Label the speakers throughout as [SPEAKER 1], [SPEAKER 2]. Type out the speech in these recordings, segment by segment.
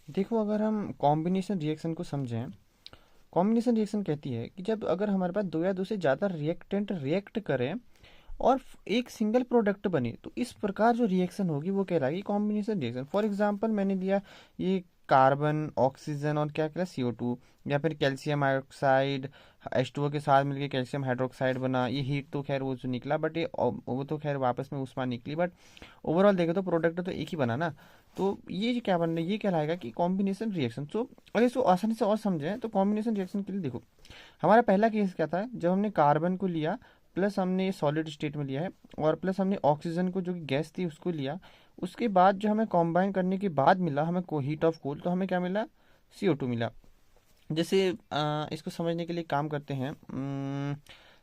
[SPEAKER 1] देखो, अगर हम कॉम्बिनेशन रिएक्शन को समझें, कॉम्बिनेशन रिएक्शन कहती है कि जब अगर हमारे पास दो या दो से ज़्यादा रिएक्टेंट रिएक्ट करें और एक सिंगल प्रोडक्ट बने, तो इस प्रकार जो रिएक्शन होगी वो कहलाएगी कॉम्बिनेशन रिएक्शन। फॉर एग्जांपल मैंने लिया ये कार्बन, ऑक्सीजन और क्या कहला CO2, या फिर कैल्शियम हाइड्रोक्साइड H2O के साथ मिलके कैल्शियम हाइड्रोक्साइड बना। ये हीट तो खैर वो जो निकला, बट ये वो तो खैर वापस में उष्मा निकली, बट ओवरऑल देखे तो प्रोडक्ट तो एक ही बना ना। तो ये जो क्या बन रहा है, ये कहलाएगा कि कॉम्बिनेशन रिएक्शन। सो अगर इसको आसानी से और समझें तो कॉम्बिनेशन रिएक्शन के लिए देखो, हमारा पहला केस क्या था, जब हमने कार्बन को लिया, प्लस हमने सॉलिड स्टेट में लिया है, और प्लस हमने ऑक्सीजन को जो कि गैस थी उसको लिया। उसके बाद जो हमें कंबाइन करने के बाद मिला हमें को हीट ऑफ कोल, तो हमें क्या मिला, CO2 मिला। जैसे इसको समझने के लिए काम करते हैं।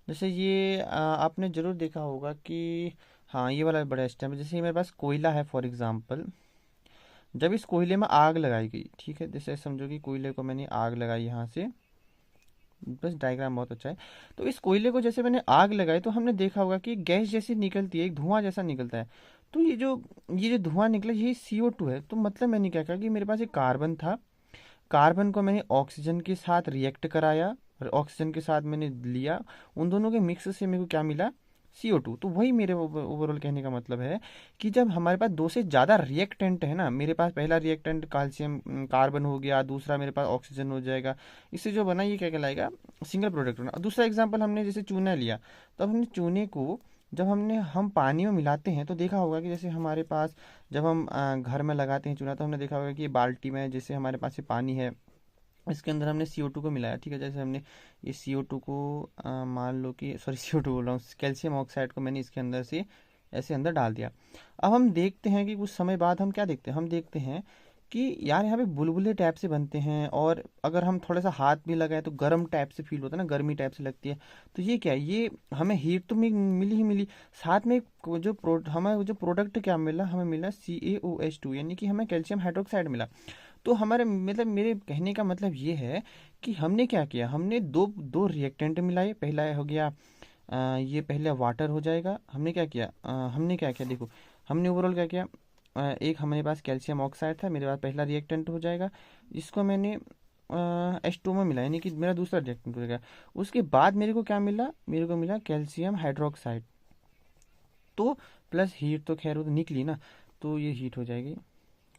[SPEAKER 1] जैसे ये आपने ज़रूर देखा होगा कि हाँ, ये वाला बड़ा स्टेप है। जैसे मेरे पास कोयला है फॉर एग्जांपल, जब इस कोयले में आग लगाई गई, ठीक है, जैसे समझो कि कोयले को मैंने आग लगाई यहाँ से, बस डायग्राम बहुत अच्छा है। तो इस कोयले को जैसे मैंने आग लगाई तो हमने देखा होगा कि गैस जैसी निकलती है, एक धुआं जैसा निकलता है। तो ये जो धुआं निकला ये CO2 है। तो मतलब मैंने क्या कहा कि मेरे पास एक कार्बन था, कार्बन को मैंने ऑक्सीजन के साथ रिएक्ट कराया और ऑक्सीजन के साथ मैंने लिया, उन दोनों के मिक्स से मेरे को क्या मिला, CO2। तो वही मेरे ओवरऑल कहने का मतलब है कि जब हमारे पास दो से ज़्यादा रिएक्टेंट है ना, मेरे पास पहला रिएक्टेंट कैल्शियम कार्बन हो गया, दूसरा मेरे पास ऑक्सीजन हो जाएगा, इससे जो बना ये क्या कहलाएगा, सिंगल प्रोडक्ट बना। दूसरा एग्जाम्पल हमने जैसे चूना लिया, तो हमने चूने को जब हम पानी में मिलाते हैं तो देखा होगा कि जैसे हमारे पास जब हम घर में लगाते हैं चूना, तो हमने देखा होगा कि ये बाल्टी में जैसे हमारे पास ये पानी है, इसके अंदर हमने CO2 को मिलाया, ठीक है। जैसे हमने ये CO2 को मान लो कि सॉरी CO2 बोल रहा हूँ, कैल्शियम ऑक्साइड को मैंने इसके अंदर से ऐसे अंदर डाल दिया। अब हम देखते हैं कि कुछ समय बाद हम क्या देखते हैं, हम देखते हैं कि यार यहाँ पे बुलबुले टाइप से बनते हैं, और अगर हम थोड़ा सा हाथ भी लगाए तो गर्म टाइप से फील होता है ना, गर्मी टाइप से लगती है। तो ये क्या है, ये हमें हीट तो मिली ही मिली, साथ में हमें जो प्रोडक्ट क्या मिला, हमें मिला CaOH2, यानी कि हमें कैल्शियम हाइड्रोक्साइड मिला। तो हमारे मतलब मेरे कहने का मतलब ये है कि हमने क्या किया, हमने दो दो रिएक्टेंट मिलाए। पहला हो गया ये पहले वाटर हो जाएगा। हमने क्या किया देखो, हमने ओवरऑल क्या किया, एक हमारे पास कैल्शियम ऑक्साइड था, मेरे पास पहला रिएक्टेंट हो जाएगा, इसको मैंने H2 में मिला, यानी कि मेरा दूसरा रिएक्टेंट हो जाएगा। उसके बाद मेरे को क्या मिला, मेरे को मिला कैल्शियम हाइड्रोक्साइड। तो प्लस हीट तो खैर वो तो निकली ना, तो ये हीट हो जाएगी।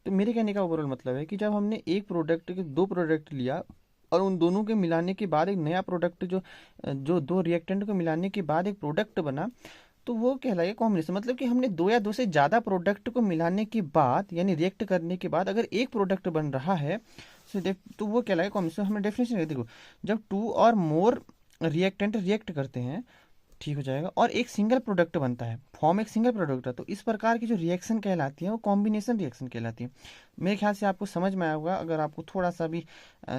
[SPEAKER 1] तो मेरे कहने का ओवरऑल मतलब है कि जब हमने एक प्रोडक्ट के दो प्रोडक्ट लिया और उन दोनों के मिलाने के बाद एक नया प्रोडक्ट, जो जो दो रिएक्टेंट को मिलाने के बाद एक प्रोडक्ट बना, तो वो कहलाएगा कॉम्बिनेशन। मतलब कि हमने दो या दो से ज़्यादा प्रोडक्ट को मिलाने के बाद, यानी रिएक्ट करने के बाद अगर एक प्रोडक्ट बन रहा है, तो वो कहलाएगा कॉम्बिनेशन। हमने डेफिनेशन देखो, जब टू और मोर रिएक्टेंट रिएक्ट करते हैं, ठीक हो जाएगा, और एक सिंगल प्रोडक्ट बनता है, फॉर्म एक सिंगल प्रोडक्ट है, तो इस प्रकार की जो रिएक्शन कहलाती है वो कॉम्बिनेशन रिएक्शन कहलाती है। मेरे ख्याल से आपको समझ में आया होगा। अगर आपको थोड़ा सा भी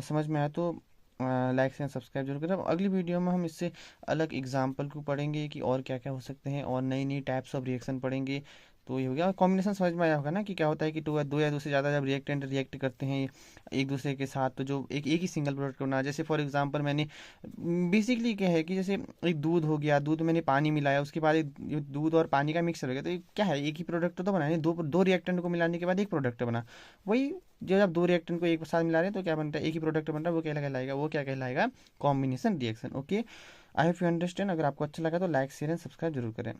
[SPEAKER 1] समझ में आया तो लाइक एंड सब्सक्राइब जरूर करें। अब अगली वीडियो में हम इससे अलग एग्जाम्पल को पढ़ेंगे कि और क्या क्या हो सकते हैं, और नई नई टाइप्स ऑफ रिएक्शन पढ़ेंगे। तो ये हो गया, कॉम्बिनेशन समझ में आया होगा ना कि क्या होता है कि दो या दो से ज़्यादा जब रिएक्टेंट रिएक्ट करते हैं एक दूसरे के साथ, तो जो एक एक ही सिंगल प्रोडक्ट बना। जैसे फॉर एग्जांपल मैंने बेसिकली क्या है कि जैसे एक दूध हो गया, दूध में मैंने पानी मिलाया, उसके बाद एक ये दूध और पानी का मिक्सर हो गया, तो ये क्या है, एक ही प्रोडक्ट तो बना है, दो दो रिएक्टेंट को मिलाने के बाद एक प्रोडक्ट बना। वही जो जब दो रिएक्टेंट को एक साथ मिला रहे हैं तो क्या बनता है, एक ही प्रोडक्ट बन रहा है, वो क्या कहलाएगा, वो क्या कहलाएगा, combination reaction. Okay, I hope you understand. अगर आपको अच्छा लगा तो लाइक शेयर एंड सब्सक्राइब जरूर करें।